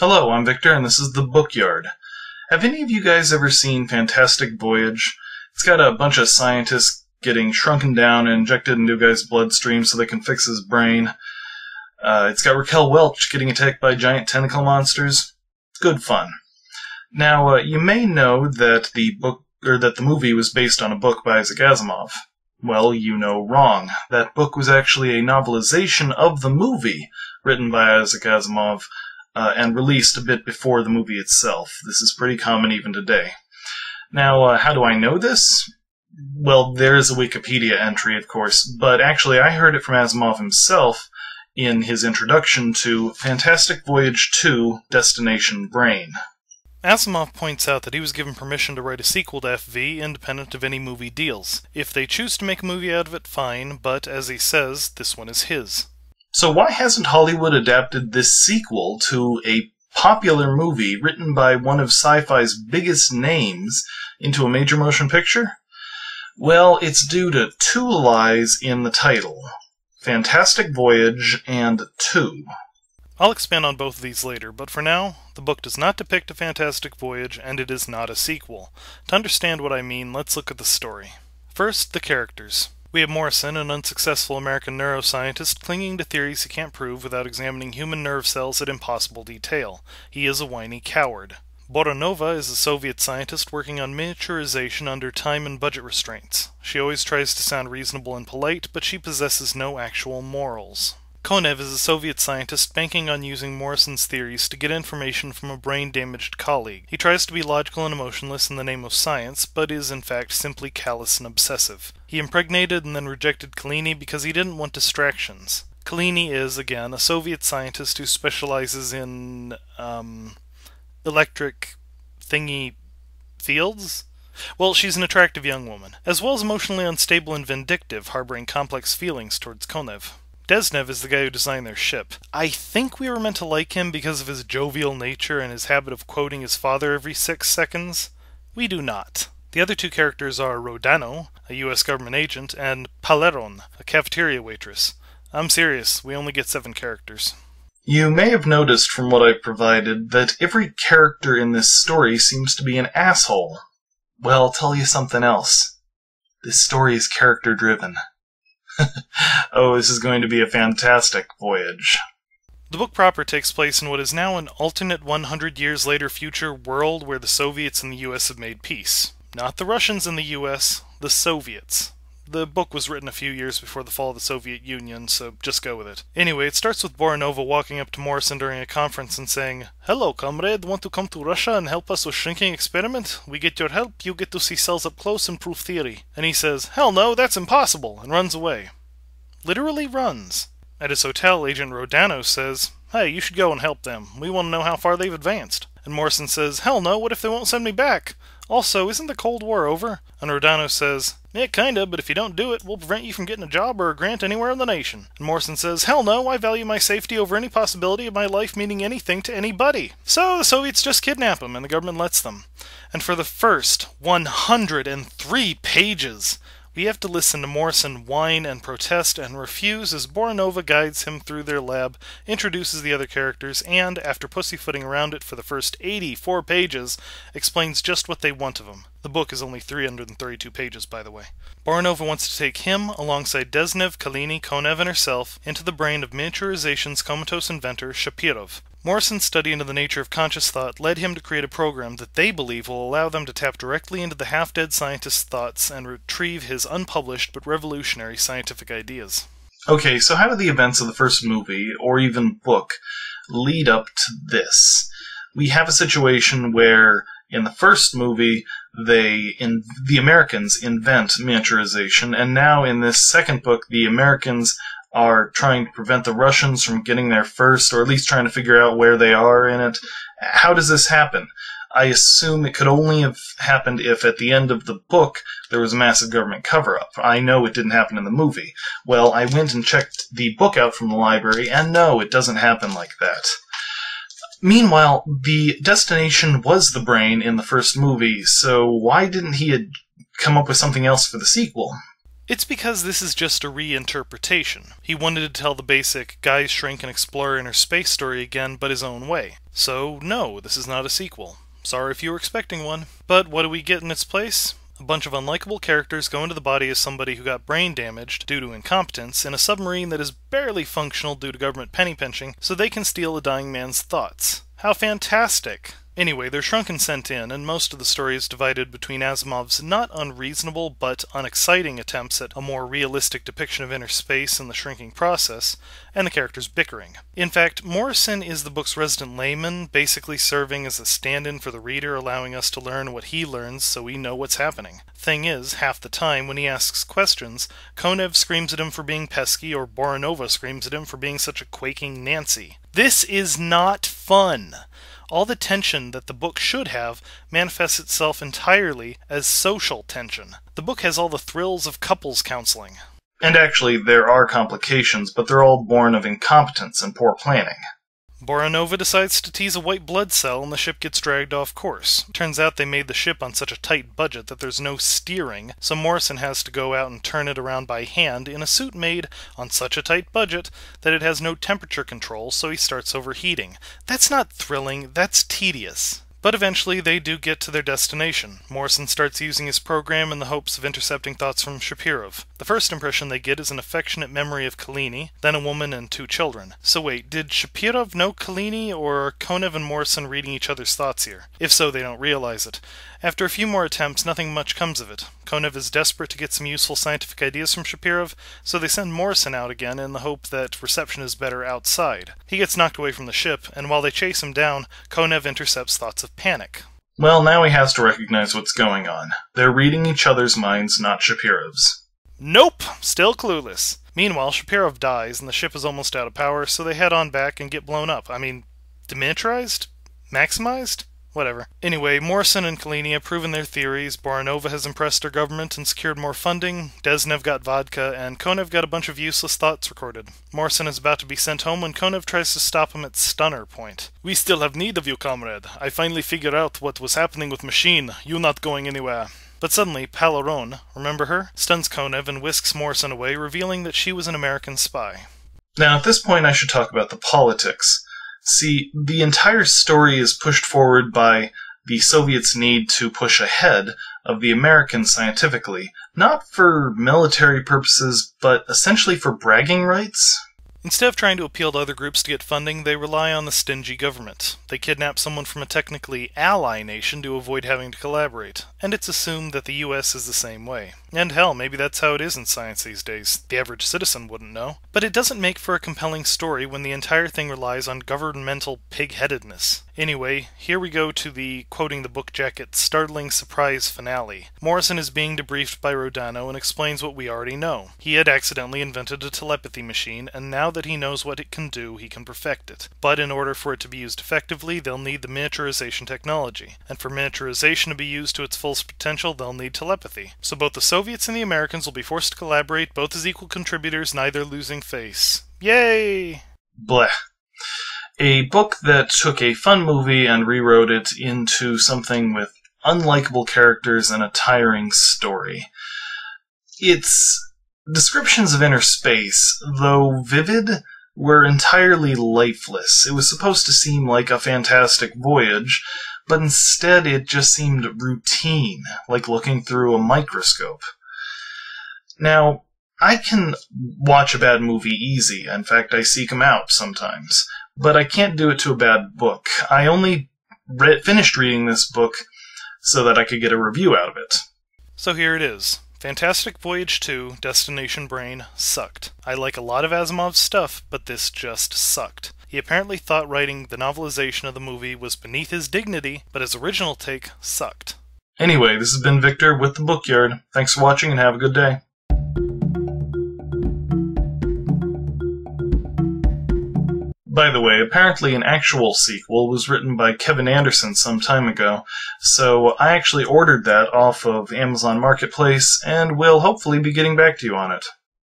Hello, I'm Victor, and this is The Bookyard. Have any of you guys ever seen Fantastic Voyage? It's got a bunch of scientists getting shrunken down and injected into a guy's bloodstream so they can fix his brain. It's got Raquel Welch getting attacked by giant tentacle monsters. It's good fun. Now, you may know that the movie was based on a book by Isaac Asimov. Well, you know wrong. That book was actually a novelization of the movie written by Isaac Asimov, and released a bit before the movie itself. This is pretty common even today. Now, how do I know this? Well, there is a Wikipedia entry, of course, but actually I heard it from Asimov himself in his introduction to Fantastic Voyage 2: Destination Brain. Asimov points out that he was given permission to write a sequel to FV independent of any movie deals. If they choose to make a movie out of it, fine, but as he says, this one is his. So why hasn't Hollywood adapted this sequel to a popular movie written by one of sci-fi's biggest names into a major motion picture? Well, it's due to two lies in the title: Fantastic Voyage and 2. I'll expand on both of these later, but for now, the book does not depict a fantastic voyage, and it is not a sequel. To understand what I mean, let's look at the story. First, the characters. We have Morrison, an unsuccessful American neuroscientist, clinging to theories he can't prove without examining human nerve cells at impossible detail. He is a whiny coward. Boronova is a Soviet scientist working on miniaturization under time and budget restraints. She always tries to sound reasonable and polite, but she possesses no actual morals. Konev is a Soviet scientist banking on using Morrison's theories to get information from a brain-damaged colleague. He tries to be logical and emotionless in the name of science, but is in fact simply callous and obsessive. He impregnated and then rejected Kalini because he didn't want distractions. Kalini is, again, a Soviet scientist who specializes in, electric thingy fields? Well, she's an attractive young woman, as well as emotionally unstable and vindictive, harboring complex feelings towards Konev. Desnev is the guy who designed their ship. I think we were meant to like him because of his jovial nature and his habit of quoting his father every 6 seconds. We do not. The other two characters are Rodano, a US government agent, and Paleron, a cafeteria waitress. I'm serious, we only get 7 characters. You may have noticed from what I've provided that every character in this story seems to be an asshole. Well, I'll tell you something else. This story is character-driven. Oh, this is going to be a fantastic voyage. The book proper takes place in what is now an alternate 100 years later future world where the Soviets and the US have made peace. Not the Russians and the US, the Soviets. The book was written a few years before the fall of the Soviet Union, so just go with it. Anyway, it starts with Boronova walking up to Morrison during a conference and saying, "Hello, comrade, want to come to Russia and help us with shrinking experiment? We get your help, you get to see cells up close and prove theory." And he says, "Hell no, that's impossible," and runs away. Literally runs. At his hotel, Agent Rodano says, "Hey, you should go and help them. We want to know how far they've advanced." And Morrison says, "Hell no, what if they won't send me back? Also, isn't the Cold War over?" And Rodano says, "Yeah, kinda, but if you don't do it, we'll prevent you from getting a job or a grant anywhere in the nation." And Morrison says, "Hell no, I value my safety over any possibility of my life meaning anything to anybody." So the Soviets just kidnap him, and the government lets them. And for the first 103 pages, we have to listen to Morrison whine and protest and refuse as Boronova guides him through their lab, introduces the other characters, and, after pussyfooting around it for the first 84 pages, explains just what they want of him. The book is only 332 pages, by the way. Boronova wants to take him, alongside Desnev, Kalini, Konev, and herself, into the brain of miniaturization's comatose inventor, Shapirov. Morrison's study into the nature of conscious thought led him to create a program that they believe will allow them to tap directly into the half-dead scientist's thoughts and retrieve his unpublished but revolutionary scientific ideas. Okay, so how do the events of the first movie, or even book, lead up to this? We have a situation where, in the first movie, the Americans invent miniaturization, and now in this second book, the Americans are trying to prevent the Russians from getting there first, or at least trying to figure out where they are in it. How does this happen? I assume it could only have happened if at the end of the book there was a massive government cover-up. I know it didn't happen in the movie. Well, I went and checked the book out from the library, and no, it doesn't happen like that. Meanwhile, the destination was the brain in the first movie, so why didn't he come up with something else for the sequel? It's because this is just a reinterpretation. He wanted to tell the basic guys shrink and explore inner space story again, but his own way. So, no, this is not a sequel. Sorry if you were expecting one. But what do we get in its place? A bunch of unlikable characters go into the body of somebody who got brain damaged due to incompetence in a submarine that is barely functional due to government penny pinching, so they can steal a dying man's thoughts. How fantastic! Anyway, they're shrunk and sent in, and most of the story is divided between Asimov's not unreasonable but unexciting attempts at a more realistic depiction of inner space and the shrinking process, and the characters bickering. In fact, Morrison is the book's resident layman, basically serving as a stand-in for the reader, allowing us to learn what he learns so we know what's happening. Thing is, half the time, when he asks questions, Konev screams at him for being pesky, or Boranova screams at him for being such a quaking Nancy. This is not fun! All the tension that the book should have manifests itself entirely as social tension. The book has all the thrills of couples counseling. And actually, there are complications, but they're all born of incompetence and poor planning. Boranova decides to tease a white blood cell and the ship gets dragged off course. Turns out they made the ship on such a tight budget that there's no steering, so Morrison has to go out and turn it around by hand in a suit made on such a tight budget that it has no temperature control, so he starts overheating. That's not thrilling, that's tedious. But eventually they do get to their destination. Morrison starts using his program in the hopes of intercepting thoughts from Shapirov. The first impression they get is an affectionate memory of Kalini, then a woman and 2 children. So wait, did Shapirov know Kalini, or are Konev and Morrison reading each other's thoughts here? If so, they don't realize it. After a few more attempts, nothing much comes of it. Konev is desperate to get some useful scientific ideas from Shapirov, so they send Morrison out again in the hope that reception is better outside. He gets knocked away from the ship, and while they chase him down, Konev intercepts thoughts of panic. Well, now he has to recognize what's going on. They're reading each other's minds, not Shapirov's. Nope! Still clueless. Meanwhile, Shapirov dies, and the ship is almost out of power, so they head on back and get blown up. I mean, deminiaturized? Maximized? Whatever. Anyway, Morrison and Kalini have proven their theories, Boranova has impressed their government and secured more funding, Desnev got vodka, and Konev got a bunch of useless thoughts recorded. Morrison is about to be sent home when Konev tries to stop him at stunner point. "We still have need of you, comrade. I finally figured out what was happening with Machine. You not going anywhere." But suddenly, Palaron, remember her, stuns Konev and whisks Morrison away, revealing that she was an American spy. Now, at this point, I should talk about the politics. See, the entire story is pushed forward by the Soviets' need to push ahead of the Americans scientifically, not for military purposes, but essentially for bragging rights. Instead of trying to appeal to other groups to get funding, they rely on the stingy government. They kidnap someone from a technically ally nation to avoid having to collaborate, and it's assumed that the US is the same way. And hell, maybe that's how it is in science these days. The average citizen wouldn't know. But it doesn't make for a compelling story when the entire thing relies on governmental pig-headedness. Anyway, here we go to the, quoting the book jacket, startling surprise finale. Morrison is being debriefed by Rodano and explains what we already know. He had accidentally invented a telepathy machine, and now that he knows what it can do, he can perfect it. But in order for it to be used effectively, they'll need the miniaturization technology. And for miniaturization to be used to its fullest potential, they'll need telepathy. So both the Soviets and the Americans will be forced to collaborate, both as equal contributors, neither losing face. Yay! Blech. A book that took a fun movie and rewrote it into something with unlikable characters and a tiring story. Its descriptions of inner space, though vivid, were entirely lifeless. It was supposed to seem like a fantastic voyage, but instead it just seemed routine, like looking through a microscope. Now, I can watch a bad movie easy. In fact, I seek them out sometimes. But I can't do it to a bad book. I only finished reading this book so that I could get a review out of it. So here it is. Fantastic Voyage 2, Destination Brain, sucked. I like a lot of Asimov's stuff, but this just sucked. He apparently thought writing the novelization of the movie was beneath his dignity, but his original take sucked. Anyway, this has been Victor with the Bookyard. Thanks for watching and have a good day. By the way, apparently an actual sequel was written by Kevin Anderson some time ago, so I actually ordered that off of Amazon Marketplace and will hopefully be getting back to you on it.